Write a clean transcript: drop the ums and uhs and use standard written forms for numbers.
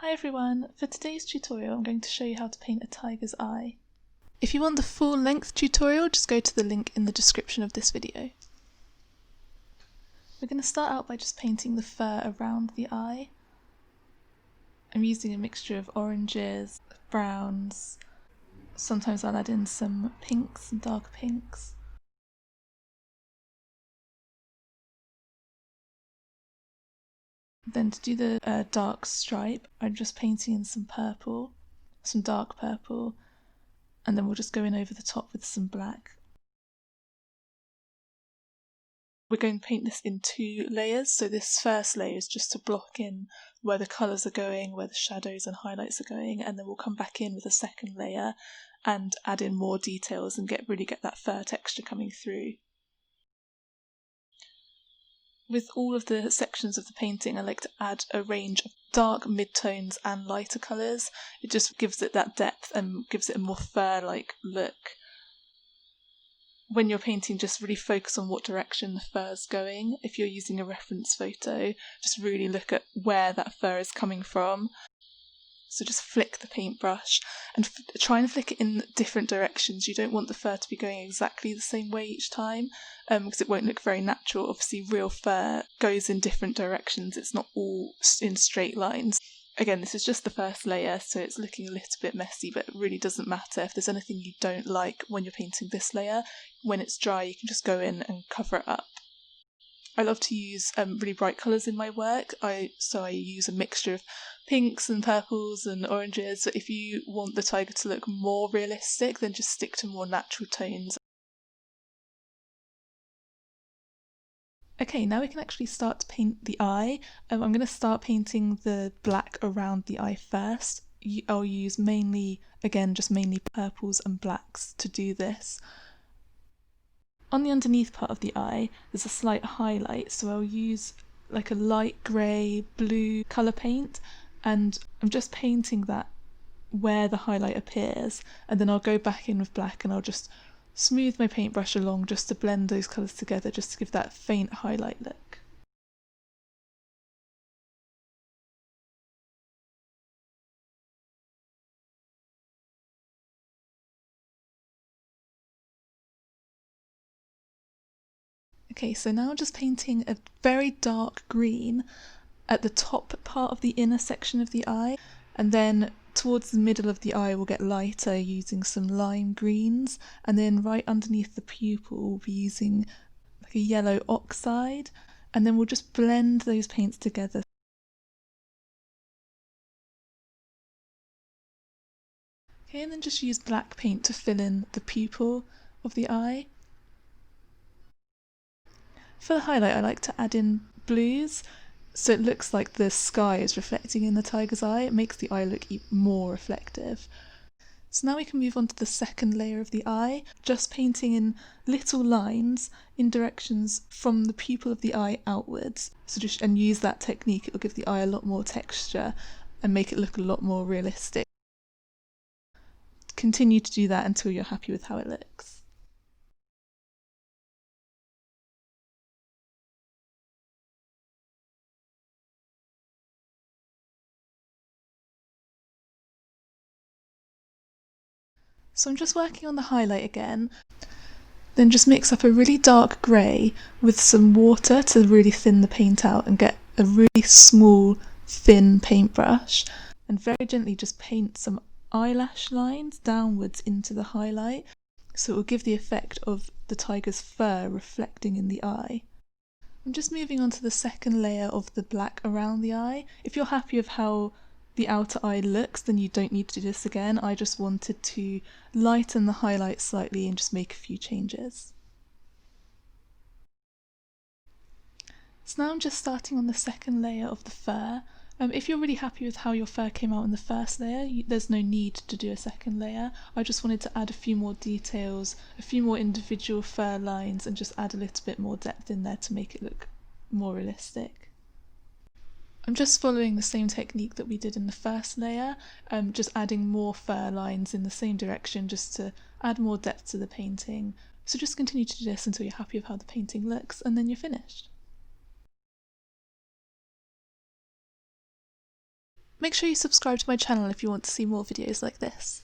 Hi everyone, for today's tutorial I'm going to show you how to paint a tiger's eye. If you want the full length tutorial, just go to the link in the description of this video. We're going to start out by just painting the fur around the eye. I'm using a mixture of oranges, browns, sometimes I'll add in some pinks and dark pinks. Then to do the dark stripe, I'm just painting in some purple, some dark purple, and then we'll just go in over the top with some black. We're going to paint this in two layers, so this first layer is just to block in where the colours are going, where the shadows and highlights are going, and then we'll come back in with a second layer and add in more details and really get that fur texture coming through. With all of the sections of the painting, I like to add a range of dark midtones and lighter colours. It just gives it that depth and gives it a more fur-like look. When you're painting, just really focus on what direction the fur's going. If you're using a reference photo, just really look at where that fur is coming from. So just flick the paintbrush and try and flick it in different directions. You don't want the fur to be going exactly the same way each time, because it won't look very natural. Obviously, real fur goes in different directions. It's not all in straight lines. Again, this is just the first layer, so it's looking a little bit messy, but it really doesn't matter. If there's anything you don't like when you're painting this layer, when it's dry, you can just go in and cover it up. I love to use really bright colours in my work, so I use a mixture of pinks and purples and oranges. So if you want the tiger to look more realistic, then just stick to more natural tones. Okay, now we can actually start to paint the eye. I'm going to start painting the black around the eye first. I'll use mainly purples and blacks to do this. On the underneath part of the eye, there's a slight highlight, so I'll use like a light grey, blue colour paint, and I'm just painting that where the highlight appears, and then I'll go back in with black and I'll just smooth my paintbrush along just to blend those colours together, just to give that faint highlight look. Okay, so now I'm just painting a very dark green at the top part of the inner section of the eye, and then towards the middle of the eye we'll get lighter using some lime greens, and then right underneath the pupil we'll be using like a yellow oxide, and then we'll just blend those paints together. Okay, and then just use black paint to fill in the pupil of the eye. For the highlight, I like to add in blues, so it looks like the sky is reflecting in the tiger's eye. It makes the eye look even more reflective. So now we can move on to the second layer of the eye, just painting in little lines in directions from the pupil of the eye outwards. So and use that technique, it will give the eye a lot more texture and make it look a lot more realistic. Continue to do that until you're happy with how it looks. So I'm just working on the highlight again, then just mix up a really dark grey with some water to really thin the paint out and get a really small, thin paintbrush, and very gently just paint some eyelash lines downwards into the highlight, so it will give the effect of the tiger's fur reflecting in the eye. I'm just moving on to the second layer of the black around the eye. If you're happy with how the outer eye looks, then you don't need to do this again. I just wanted to lighten the highlight slightly and just make a few changes. So now I'm just starting on the second layer of the fur. If you're really happy with how your fur came out in the first layer, there's no need to do a second layer. I just wanted to add a few more details, a few more individual fur lines, and just add a little bit more depth in there to make it look more realistic. I'm just following the same technique that we did in the first layer, just adding more fur lines in the same direction just to add more depth to the painting. So just continue to do this until you're happy with how the painting looks, and then you're finished. Make sure you subscribe to my channel if you want to see more videos like this.